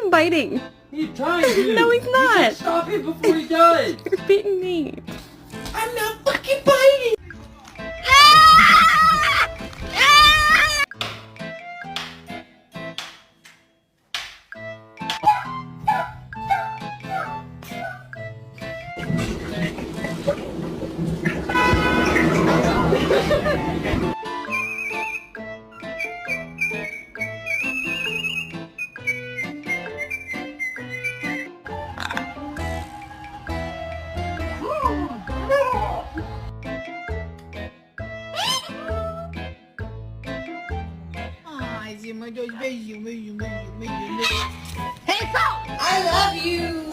him biting. He's trying to. No, he's not. You should stop him before he does. You're beating me. I'm not fucking biting. Ai, Zima, dois beijinhos, beijinho, beijinho, beijinho. I love you.